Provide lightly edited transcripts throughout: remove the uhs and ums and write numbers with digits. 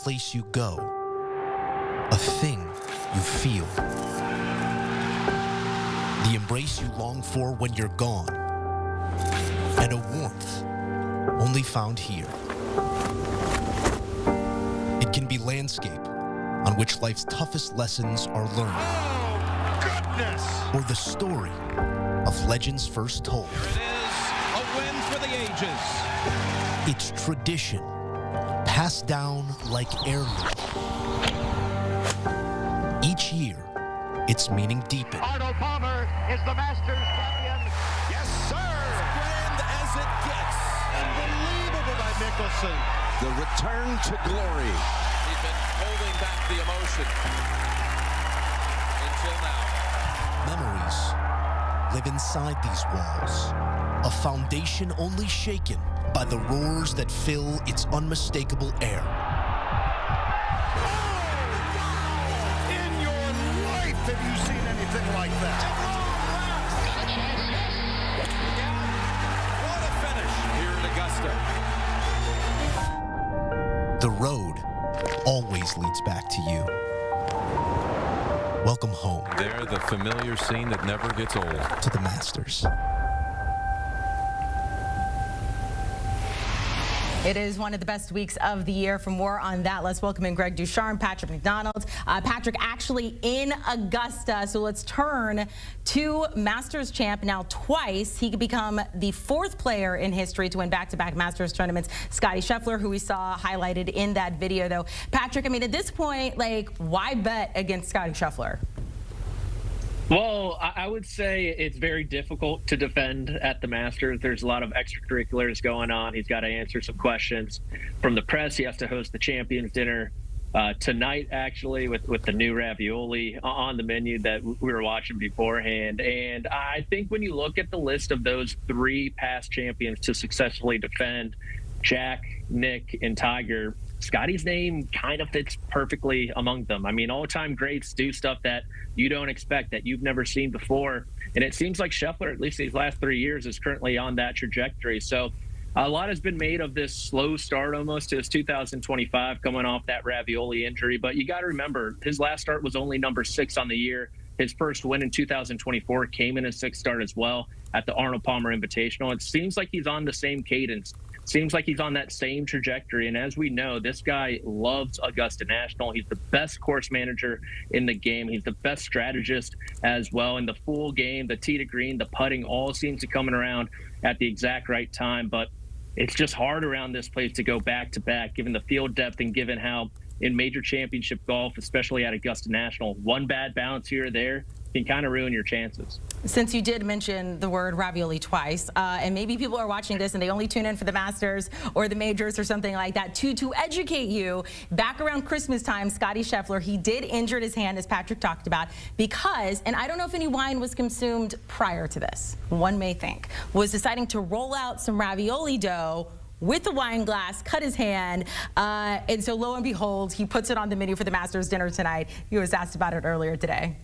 place you go, a thing you feel. The embrace you long for when you're gone, and a warmth only found here. It can be landscape on which life's toughest lessons are learned. Oh, goodness! Or the story of legends first told. Here it is, a win for the ages. It's tradition, passed down like heirloom. Each year, its meaning deepens. Arnold Palmer is the Masters champion. Yes, sir! As grand as it gets. Unbelievable by Mickelson. The return to glory. He's been holding back the emotion until now. Memories live inside these walls, a foundation only shaken by the roars that fill its unmistakable air. In your life have you seen anything like that? What a finish here at Augusta. The road always leads back to you. Welcome home They're the familiar scene that never gets old. to the Masters. It is one of the best weeks of the year. For more on that, let's welcome in Greg Ducharme, Patrick McDonald. Patrick actually in Augusta. So let's turn to Masters champ now twice. He could become the fourth player in history to win back-to-back Masters tournaments. Scottie Scheffler, who we saw highlighted in that video, though. Patrick, I mean, at this point, like, why bet against Scottie Scheffler? Well, I would say it's very difficult to defend at the Masters. There's a lot of extracurriculars going on. He's got to answer some questions from the press. He has to host the Champions Dinner tonight, actually, with the new ravioli on the menu that we were watching beforehand. And I think when you look at the list of those three past champions to successfully defend, Jack, Nick, and Tiger, Scottie's name kind of fits perfectly among them. I mean, all-time greats do stuff that you don't expect, that you've never seen before. And it seems like Scheffler, at least these last 3 years, is currently on that trajectory. So a lot has been made of this slow start almost to his 2025 coming off that ravioli injury. But you got to remember, his last start was only number 6 on the year. His first win in 2024 came in his 6th start as well at the Arnold Palmer Invitational. It seems like he's on the same cadence. Seems like he's on that same trajectory. And as we know, this guy loves Augusta National. He's the best course manager in the game. He's the best strategist as well. In the full game, the tee to green, the putting, all seems to coming around at the exact right time. But it's just hard around this place to go back to back, given the field depth and given how in major championship golf, especially at Augusta National, one bad bounce here or there can kind of ruin your chances. Since you did mention the word ravioli twice, and maybe people are watching this and they only tune in for the Masters or the majors or something like that, to educate you, back around Christmas time, Scottie Scheffler, he did injure his hand, as Patrick talked about, because, and I don't know if any wine was consumed prior to this, one may think, was deciding to roll out some ravioli dough with a wine glass, cut his hand, and so lo and behold, he puts it on the menu for the Masters dinner tonight. He was asked about it earlier today.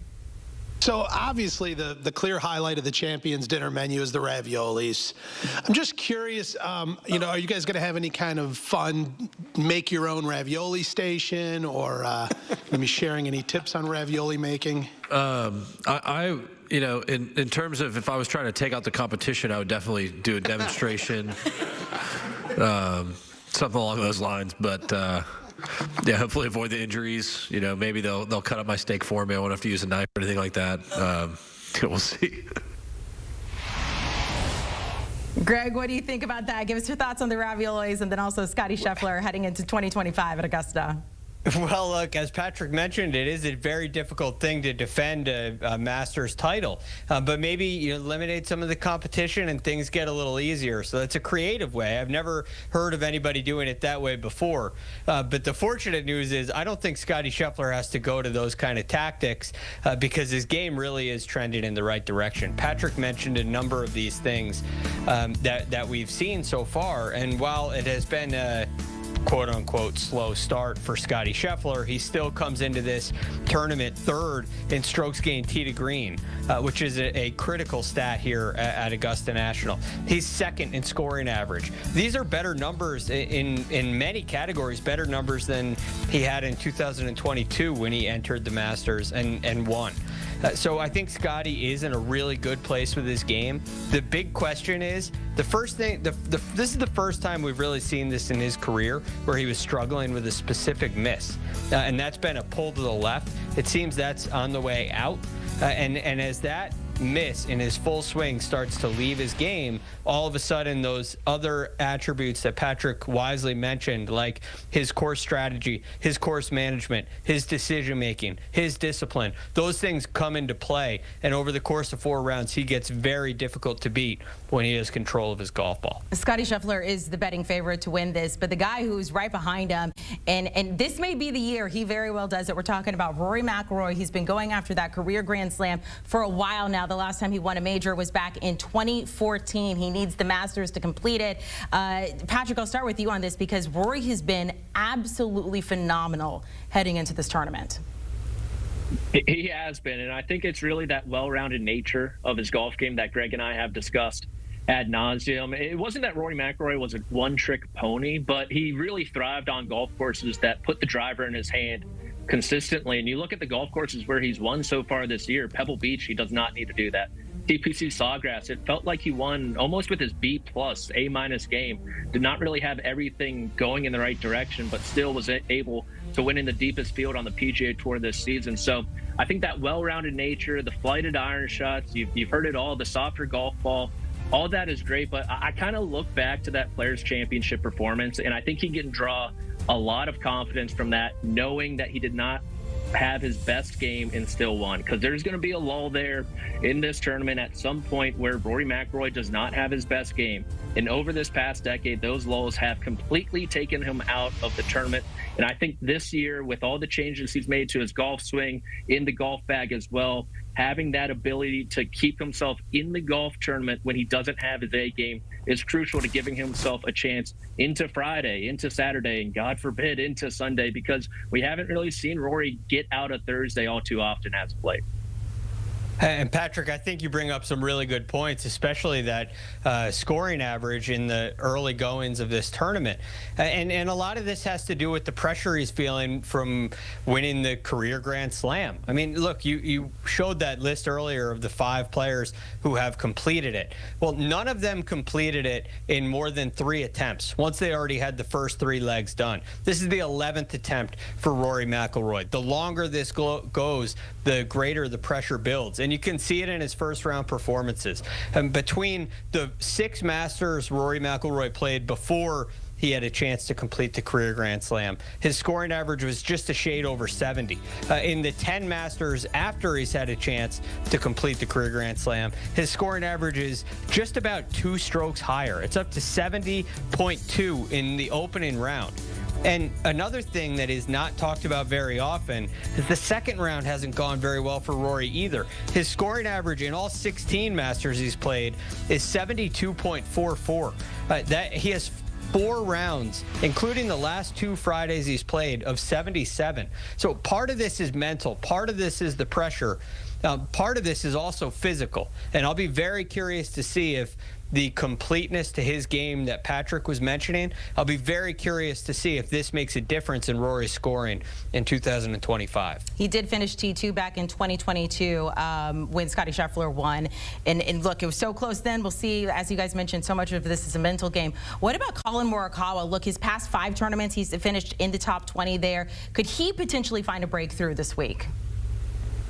So obviously the clear highlight of the Champions Dinner menu is the raviolis. I'm just curious, you know, are you guys going to have any kind of fun make your own ravioli station, or maybe sharing any tips on ravioli making? You know, in terms of if I was trying to take out the competition, I would definitely do a demonstration, something along those lines. But yeah, hopefully avoid the injuries. You know, maybe they'll cut up my steak for me. I won't have to use a knife or anything like that. We'll see. Greg, what do you think about that? Give us your thoughts on the raviolis and then also Scottie Scheffler heading into 2025 at Augusta. Well, look, as Patrick mentioned, it is a very difficult thing to defend a Masters title. But maybe you eliminate some of the competition and things get a little easier. So that's a creative way. I've never heard of anybody doing it that way before. But the fortunate news is I don't think Scottie Scheffler has to go to those kind of tactics because his game really is trending in the right direction. Patrick mentioned a number of these things that we've seen so far. And while it has been quote-unquote slow start for Scottie Scheffler. He still comes into this tournament third in strokes gained tee to green, which is a critical stat here at Augusta National. He's second in scoring average. These are better numbers in many categories, better numbers than he had in 2022 when he entered the Masters and won. So I think Scottie is in a really good place with his game. The big question is, this is the first time we've really seen this in his career where he was struggling with a specific miss. And that's been a pull to the left. It seems that's on the way out. And as that miss in his full swing starts to leave his game, all of a sudden those other attributes that Patrick wisely mentioned, like his course strategy, his course management, his decision making, his discipline, those things come into play. And over the course of 4 rounds, he gets very difficult to beat when he has control of his golf ball. Scottie Scheffler is the betting favorite to win this, but the guy who's right behind him, and this may be the year he very well does it. We're talking about Rory McIlroy. He's been going after that career Grand Slam for a while now. The last time he won a major was back in 2014. He needs the Masters to complete it. Patrick, I'll start with you on this because Rory has been absolutely phenomenal heading into this tournament. He has been, and I think it's really that well-rounded nature of his golf game that Greg and I have discussed ad nauseum. It wasn't that Rory McIlroy was a one-trick pony, but he really thrived on golf courses that put the driver in his hand consistently. And you look at the golf courses where he's won so far this year, Pebble Beach, he does not need to do that. TPC Sawgrass, it felt like he won almost with his B+, A- game. Did not really have everything going in the right direction, but still was able to win in the deepest field on the PGA Tour this season. So I think that well-rounded nature, the flighted iron shots, you've heard it all, the softer golf ball, all that is great. But I kind of look back to that Players' Championship performance, and I think he can draw a lot of confidence from that, knowing that he did not have his best game and still won, because there's going to be a lull there in this tournament at some point where Rory McIlroy does not have his best game. And over this past decade, those lulls have completely taken him out of the tournament. And I think this year, with all the changes he's made to his golf swing, in the golf bag as well, having that ability to keep himself in the golf tournament when he doesn't have his A game is crucial to giving himself a chance into Friday, into Saturday, and God forbid into Sunday, because we haven't really seen Rory get out of Thursday all too often as of late. And Patrick, I think you bring up some really good points, especially that scoring average in the early goings of this tournament. And a lot of this has to do with the pressure he's feeling from winning the career Grand Slam. I mean, look, you showed that list earlier of the 5 players who have completed it. Well, none of them completed it in more than 3 attempts, once they already had the first 3 legs done. This is the 11th attempt for Rory McIlroy. The longer this goes, the greater the pressure builds. And you can see it in his first round performances. And between the 6 Masters Rory McIlroy played before he had a chance to complete the career Grand Slam, his scoring average was just a shade over 70. In the 10 Masters after he's had a chance to complete the career Grand Slam, his scoring average is just about 2 strokes higher. It's up to 70.2 in the opening round. And another thing that is not talked about very often is the second round hasn't gone very well for Rory either. His scoring average in all 16 Masters he's played is 72.44. That he has 4 rounds, including the last 2 Fridays he's played, of 77. So part of this is mental. Part of this is the pressure. Part of this is also physical. And I'll be very curious to see if the completeness to his game that Patrick was mentioning, I'll be very curious to see if this makes a difference in Rory's scoring in 2025. He did finish T2 back in 2022 when Scottie Scheffler won. And look, it was so close then. We'll see, as you guys mentioned, so much of this is a mental game. What about Colin Morikawa? Look, his past 5 tournaments, he's finished in the top 20 there. Could he potentially find a breakthrough this week?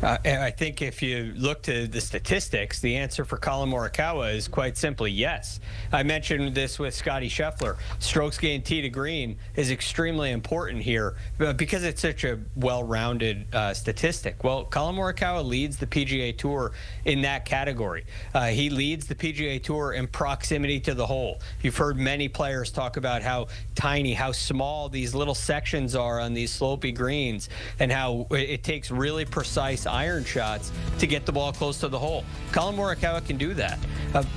I think if you look to the statistics, the answer for Colin Morikawa is quite simply yes. I mentioned this with Scottie Scheffler. Strokes gained tee to green is extremely important here because it's such a well-rounded statistic. Well, Colin Morikawa leads the PGA Tour in that category. He leads the PGA Tour in proximity to the hole. You've heard many players talk about how tiny, how small these little sections are on these slopey greens, and how it takes really precise iron shots to get the ball close to the hole. Colin Morikawa can do that.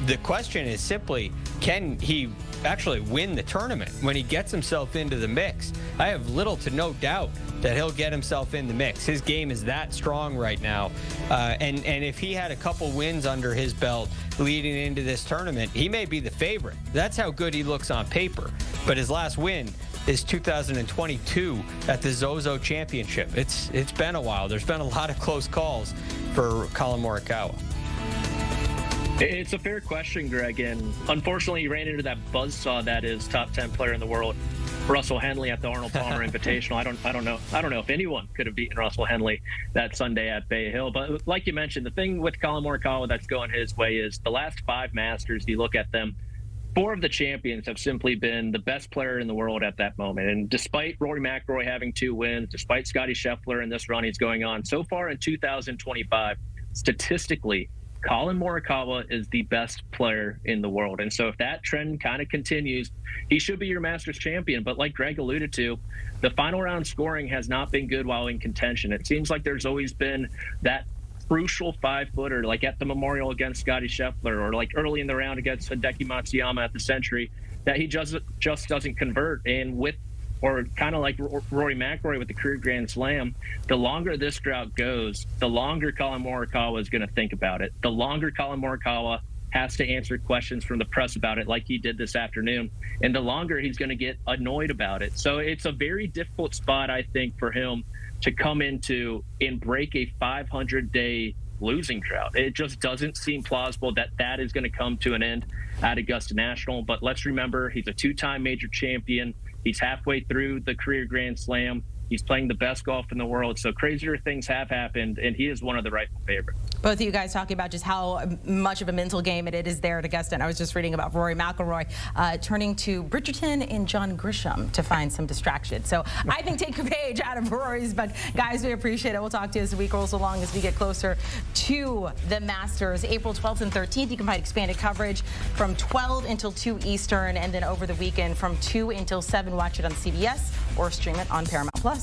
The question is simply, can he actually win the tournament when he gets himself into the mix. I have little to no doubt that he'll get himself in the mix. His game is that strong right now. And if he had a couple wins under his belt leading into this tournament, he may be the favorite. That's how good he looks on paper. But his last win is 2022 at the Zozo Championship. It's been a while. There's been a lot of close calls for Collin Morikawa. It's a fair question, Greg, and unfortunately he ran into that buzzsaw that is top 10 player in the world, Russell Henley, at the Arnold Palmer Invitational. I don't know if anyone could have beaten Russell Henley that Sunday at Bay Hill. But like you mentioned, the thing with Collin Morikawa that's going his way is the last 5 Masters, you look at them, 4 of the champions have simply been the best player in the world at that moment. And despite Rory McIlroy having 2 wins, despite Scottie Scheffler in this run he's going on, so far in 2025, statistically, Collin Morikawa is the best player in the world. And so if that trend kind of continues, he should be your Masters champion. But like Greg alluded to, the final round scoring has not been good while in contention. It seems like there's always been that crucial 5-footer, like at the Memorial against Scottie Scheffler, or like early in the round against Hideki Matsuyama at the Century, that he just doesn't convert. And with, or kind of like Rory McIlroy with the career Grand Slam, the longer this drought goes, the longer Collin Morikawa is going to think about it. The longer Collin Morikawa has to answer questions from the press about it, like he did this afternoon, and the longer he's going to get annoyed about it. So it's a very difficult spot, I think, for him to come into and break a 500-day losing drought. It just doesn't seem plausible that that is going to come to an end at Augusta National. But let's remember, he's a 2-time major champion. He's halfway through the career Grand Slam. He's playing the best golf in the world. So crazier things have happened, and he is one of the rightful favorites. Both of you guys talking about just how much of a mental game it is there at Augusta. And I was just reading about Rory McIlroy turning to Bridgerton and John Grisham to find some distraction. So I think take a page out of Rory's. But guys, we appreciate it. We'll talk to you as the week rolls along as we get closer to the Masters. April 12th and 13th, you can find expanded coverage from 12 until 2 Eastern, and then over the weekend from 2 until 7. Watch it on CBS or stream it on Paramount Plus.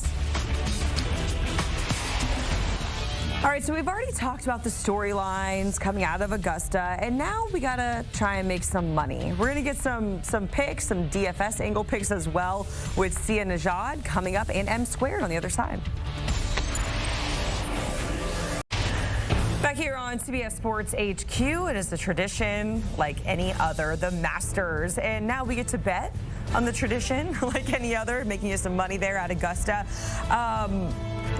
All right, so we've already talked about the storylines coming out of Augusta, and now we gotta try and make some money. We're gonna get some picks, some DFS angle picks as well, with Sia Nejad coming up and M² on the other side. Back here on CBS Sports HQ, it is the tradition like any other, the Masters, and now we get to bet on the tradition like any other, making you some money there at Augusta.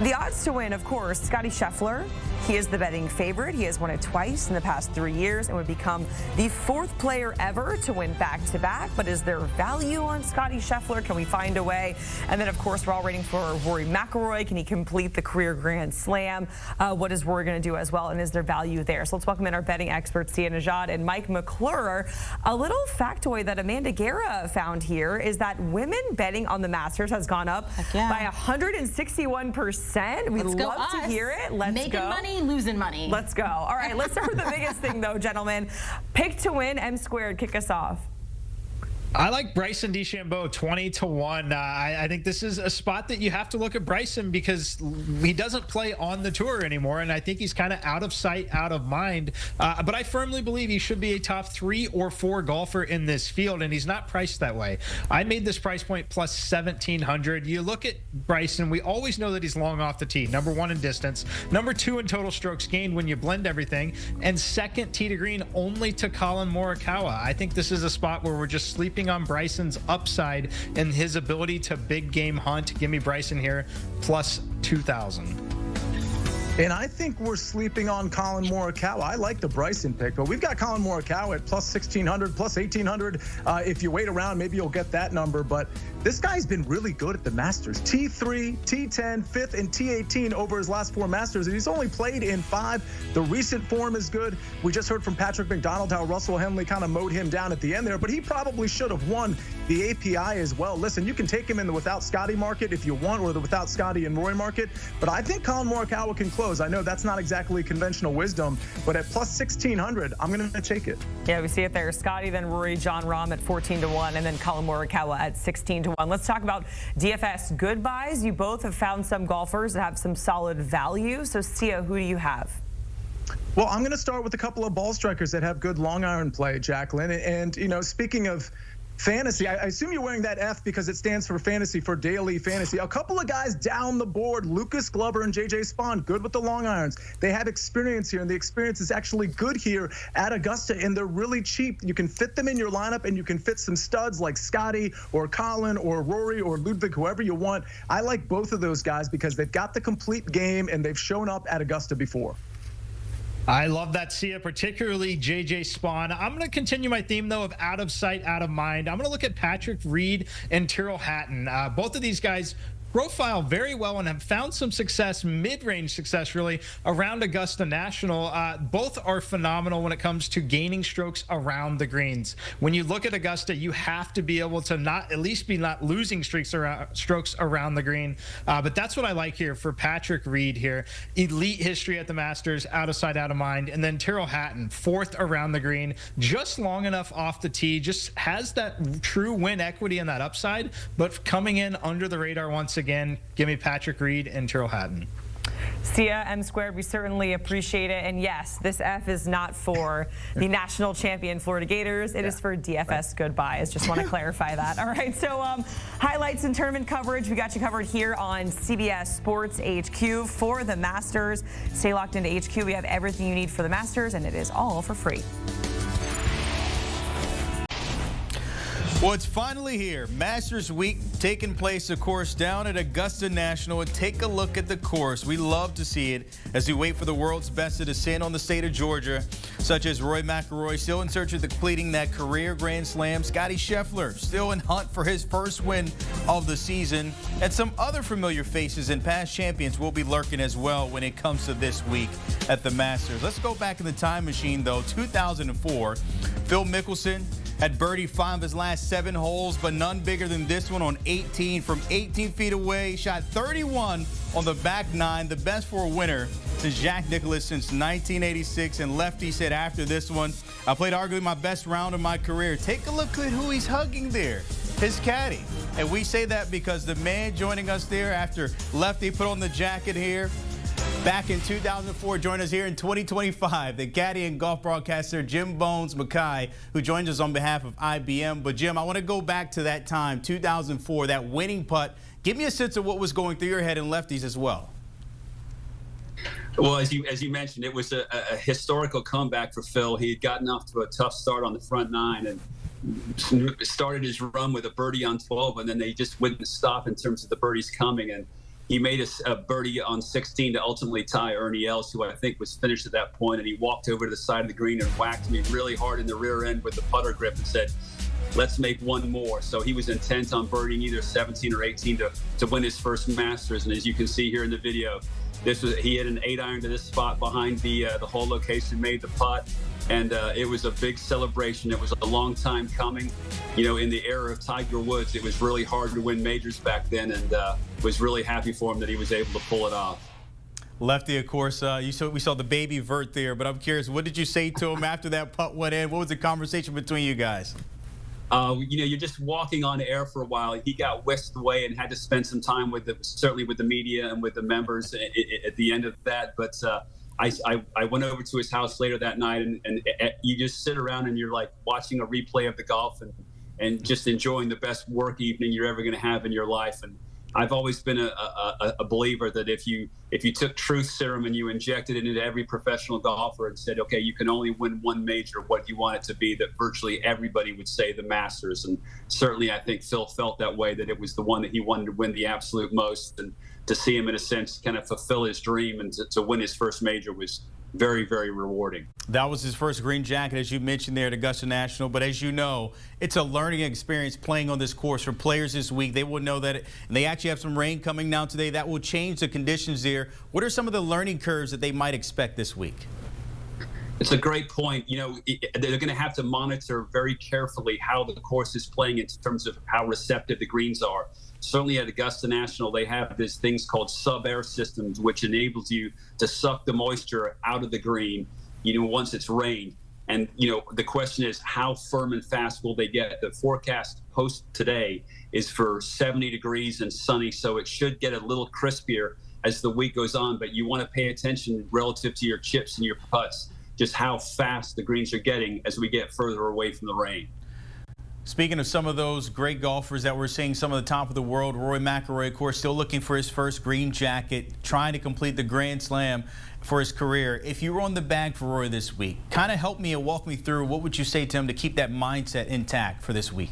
The odds to win, of course, Scottie Scheffler. He is the betting favorite. He has won it twice in the past 3 years and would become the 4th player ever to win back-to-back. But is there value on Scottie Scheffler? Can we find a way? And then, of course, we're all waiting for Rory McIlroy. Can he complete the career Grand Slam? What is Rory going to do as well? And is there value there? So let's welcome in our betting experts, Sia Nejad and Mike McClure. A little factoid that Amanda Guerra found here is that women betting on the Masters has gone up by 161%. We'd love to hear it. Let's go. Making money, losing money. Let's go. All right, let's start with the biggest thing, though, gentlemen. Pick to win, M². Kick us off. I like Bryson DeChambeau 20-1. I think this is a spot that you have to look at Bryson because he doesn't play on the tour anymore, and I think he's kind of out of sight, out of mind. But I firmly believe he should be a top 3 or 4 golfer in this field, and he's not priced that way. I made this price point plus 1,700. You look at Bryson, we always know that he's long off the tee. Number 1 in distance, number 2 in total strokes gained when you blend everything, and 2nd tee to green only to Collin Morikawa. I think this is a spot where we're just sleeping on Bryson's upside and his ability to big game hunt. Give me Bryson here plus 2,000. And I think we're sleeping on Collin Morikawa. I like the Bryson pick, but we've got Collin Morikawa at plus 1,600, plus 1,800. If you wait around, maybe you'll get that number. But this guy's been really good at the Masters. T3, T10, 5th, and T18 over his last 4 Masters. And he's only played in 5. The recent form is good. We just heard from Patrick McDonald how Russell Henley kind of mowed him down at the end there, but he probably should have won the API as well. Listen, you can take him in the without Scottie market if you want, or the without Scottie and Roy market, but I think Collin Morikawa can close. I know that's not exactly conventional wisdom, but at plus 1,600, I'm going to take it. Yeah, we see it there. Scottie, then Rory, Jon Rahm at 14-1, and then Collin Morikawa at 16-1. Let's talk about DFS good buys. You both have found some golfers that have some solid value. So, Sia, who do you have? Well, I'm going to start with a couple of ball strikers that have good long iron play, Jacqueline. And you know, speaking of fantasy. I assume you're wearing that F because it stands for fantasy, for daily fantasy. A couple of guys down the board, Lucas Glover and J.J. Spawn, good with the long irons. They have experience here, and the experience is actually good here at Augusta, and they're really cheap. You can fit them in your lineup, and you can fit some studs like Scotty or Colin or Rory or Ludwig, whoever you want. I like both of those guys because they've got the complete game, and they've shown up at Augusta before. I love that, Sia, particularly J.J. Spawn. I'm going to continue my theme, though, of out of sight, out of mind. I'm going to look at Patrick Reed and Tyrrell Hatton. Both of these guys profile very well and have found some success, mid-range success really, around Augusta National. Both are phenomenal when it comes to gaining strokes around the greens. When you look at Augusta, you have to be able to not losing strokes around the green. But that's what I like here for Patrick Reed here. Elite history at the Masters, out of sight, out of mind. And then Tyrrell Hatton, 4th around the green, just long enough off the tee, just has that true win equity and that upside, but coming in under the radar once again. Give me Patrick Reed and Tyrrell Hatton. Sia, M Squared, we certainly appreciate it. And yes, this F is not for the national champion Florida Gators. It is for DFS goodbyes. Just want to clarify that. All right, so highlights and tournament coverage. We got you covered here on CBS Sports HQ for the Masters. Stay locked into HQ. We have everything you need for the Masters, and it is all for free. Well, it's finally here. Masters Week taking place, of course, down at Augusta National. And take a look at the course. We love to see it as we wait for the world's best to descend on the state of Georgia, such as Rory McIlroy, still in search of completing that career Grand Slam. Scotty Scheffler, still in hunt for his first win of the season. And some other familiar faces and past champions will be lurking as well when it comes to this week at the Masters. Let's go back in the time machine, though. 2004, Phil Mickelson had birdied 5 of his last 7 holes, but none bigger than this one on 18 from 18 feet away. Shot 31 on the back 9, the best for a winner since Jack Nicklaus since 1986. And Lefty said after this one, I played arguably my best round of my career. Take a look at who he's hugging there, his caddy. And we say that because the man joining us there after Lefty put on the jacket here, back in 2004, joined us here in 2025, the caddy and golf broadcaster Jim Bones Mackay, who joins us on behalf of IBM. But Jim, I want to go back to that time, 2004, that winning putt. Give me a sense of what was going through your head and Lefty's as well. Well, as you mentioned, it was a historical comeback for Phil. He had gotten off to a tough start on the front 9 and started his run with a birdie on 12, and then they just wouldn't stop in terms of the birdies coming. And he made a birdie on 16 to ultimately tie Ernie Els, who I think was finished at that point, and he walked over to the side of the green and whacked me really hard in the rear end with the putter grip and said, let's make one more. So he was intent on birdieing either 17 or 18 to win his first Masters. And as you can see here in the video, he hit an 8-iron to this spot behind the hole location, made the putt. And it was a big celebration. It was a long time coming. You know, in the era of Tiger Woods, it was really hard to win majors back then, and was really happy for him that he was able to pull it off. Lefty, of course, we saw the baby vert there, but I'm curious, what did you say to him after that putt went in? What was the conversation between you guys? You know, you're just walking on air for a while. He got whisked away and had to spend some time certainly with the media and with the members at the end of that. But I went over to his house later that night, and you just sit around and you're like watching a replay of the golf and just enjoying the best work evening you're ever going to have in your life. And I've always been a believer that if you took truth serum and you injected it into every professional golfer and said, okay, you can only win one major, what do you want it to be, that virtually everybody would say the Masters. And certainly I think Phil felt that way, that it was the one that he wanted to win the absolute most. And to see him, in a sense, kind of fulfill his dream and to win his first major was very, very rewarding. That was his first green jacket, as you mentioned there at Augusta National. But as you know, it's a learning experience playing on this course for players this week. They will know that, and they actually have some rain coming down today. That will change the conditions there. What are some of the learning curves that they might expect this week? It's a great point. You know, they're going to have to monitor very carefully how the course is playing in terms of how receptive the greens are. Certainly at Augusta National, they have these things called sub-air systems, which enables you to suck the moisture out of the green, you know, once it's rained. And, you know, the question is, how firm and fast will they get? The forecast post today is for 70 degrees and sunny, so it should get a little crispier as the week goes on. But you want to pay attention relative to your chips and your putts, just how fast the greens are getting as we get further away from the rain. Speaking of some of those great golfers that we're seeing, some of the top of the world, Rory McIlroy, of course, still looking for his first green jacket, trying to complete the Grand Slam for his career. If you were on the bag for Rory this week, kind of help me and walk me through, what would you say to him to keep that mindset intact for this week?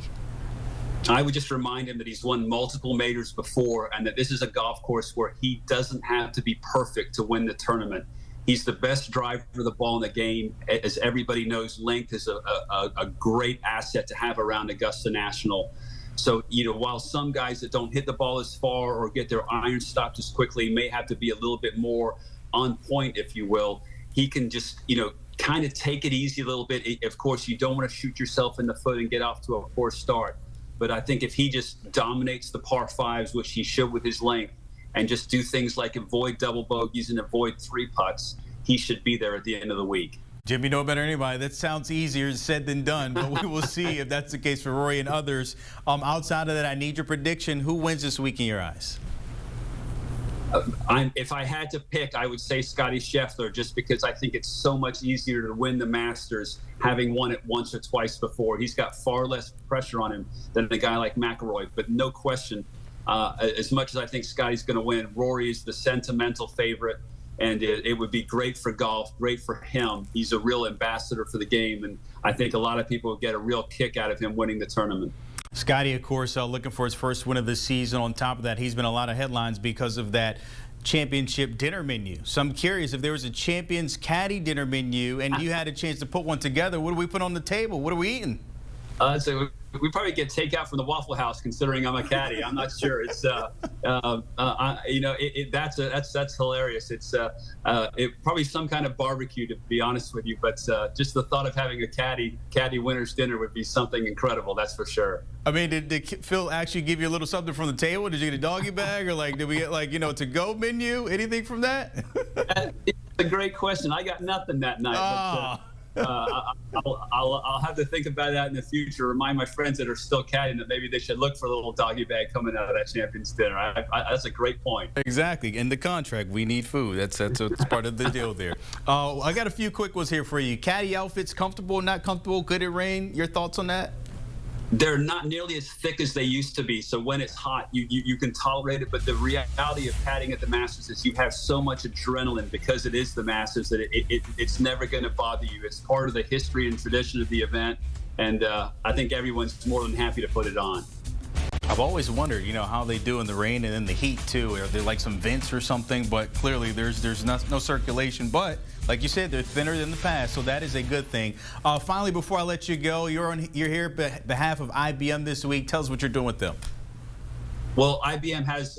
I would just remind him that he's won multiple majors before and that this is a golf course where he doesn't have to be perfect to win the tournament. He's the best driver of the ball in the game. As everybody knows, length is a great asset to have around Augusta National. So, while some guys that don't hit the ball as far or get their iron stopped as quickly may have to be a little bit more on point, if you will, he can just, kind of take it easy a little bit. Of course, you don't want to shoot yourself in the foot and get off to a poor start. But I think if he just dominates the par fives, which he should with his length, and just do things like avoid double bogeys and avoid 3 putts, he should be there at the end of the week. Jim, you know better than anybody. That sounds easier said than done, but we will see if that's the case for Rory and others. Outside of that, I need your prediction. Who wins this week in your eyes? If I had to pick, I would say Scotty Scheffler, just because I think it's so much easier to win the Masters having won it once or twice before. He's got far less pressure on him than a guy like McIlroy, but no question, as much as I think Scotty's going to win, Rory is the sentimental favorite, and it would be great for golf, great for him. He's a real ambassador for the game, and I think a lot of people would get a real kick out of him winning the tournament. Scotty, of course, looking for his first win of the season. On top of that, he's been a lot of headlines because of that championship dinner menu. So I'm curious, if there was a Champions Caddy dinner menu and you had a chance to put one together, what do we put on the table? What are we eating? So we probably get takeout from the Waffle House, considering I'm a caddy. I'm not sure. It's that's hilarious. It's probably some kind of barbecue, to be honest with you. But just the thought of having a caddy winner's dinner would be something incredible. That's for sure. I mean, did Phil actually give you a little something from the table? Did you get a doggy bag, or did we get to-go menu? Anything from that? It's a great question. I got nothing that night. Oh. I'll have to think about that in the future. Remind my friends that are still caddying that maybe they should look for a little doggy bag coming out of that Champions dinner. That's a great point. Exactly. In the contract, we need food. That's part of the deal there. I got a few quick ones here for you. Caddy outfits, comfortable, not comfortable, could it rain? Your thoughts on that? They're not nearly as thick as they used to be. So when it's hot, you can tolerate it. But the reality of caddying at the Masters is you have so much adrenaline because it is the Masters that it's never going to bother you. It's part of the history and tradition of the event. And I think everyone's more than happy to put it on. I've always wondered, how they do in the rain and in the heat, too. Are there like some vents or something? But clearly there's no circulation. But like you said, they're thinner than the past, so that is a good thing. Finally, before I let you go, you're here on behalf of IBM this week. Tell us what you're doing with them. Well, IBM has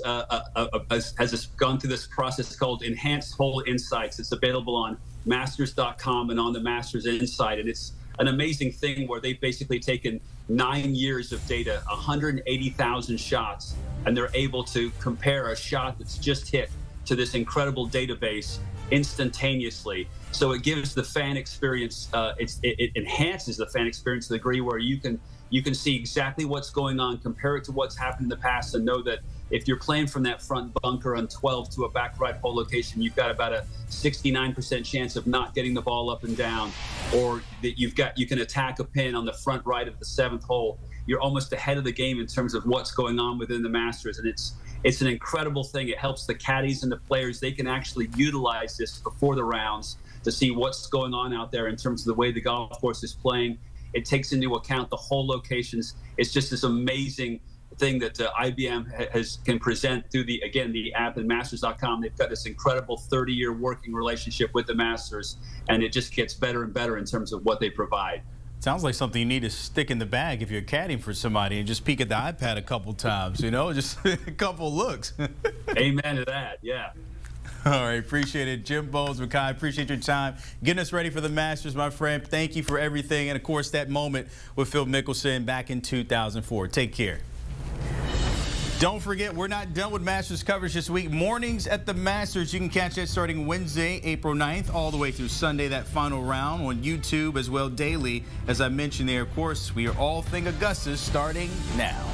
gone through this process called Enhanced Hole Insights. It's available on Masters.com and on the Masters Insight, and it's an amazing thing where they've basically taken 9 years of data, 180,000 shots, and they're able to compare a shot that's just hit to this incredible database instantaneously. So it gives the fan experience, it enhances the fan experience to the degree where you can see exactly what's going on, compare it to what's happened in the past, and know that if you're playing from that front bunker on 12 to a back right hole location, you've got about a 69% chance of not getting the ball up and down, or that you can attack a pin on the front right of the 7th hole. You're almost ahead of the game in terms of what's going on within the Masters, and it's an incredible thing. It helps the caddies and the players. They can actually utilize this before the rounds to see what's going on out there in terms of the way the golf course is playing. It takes into account the hole locations. It's just this amazing thing that IBM can present through the app and Masters.com. They've got this incredible 30-year working relationship with the Masters, and it just gets better and better in terms of what they provide. Sounds like something you need to stick in the bag if you're caddying for somebody and just peek at the iPad a couple times, just a couple looks. Amen to that, yeah. All right, appreciate it. Jim Bowles, Mackay, appreciate your time. Getting us ready for the Masters, my friend. Thank you for everything. And, of course, that moment with Phil Mickelson back in 2004. Take care. Don't forget, we're not done with Masters coverage this week. Mornings at the Masters, you can catch that starting Wednesday, April 9th, all the way through Sunday, that final round on YouTube as well daily. As I mentioned there, of course, we are all thing Augusta starting now.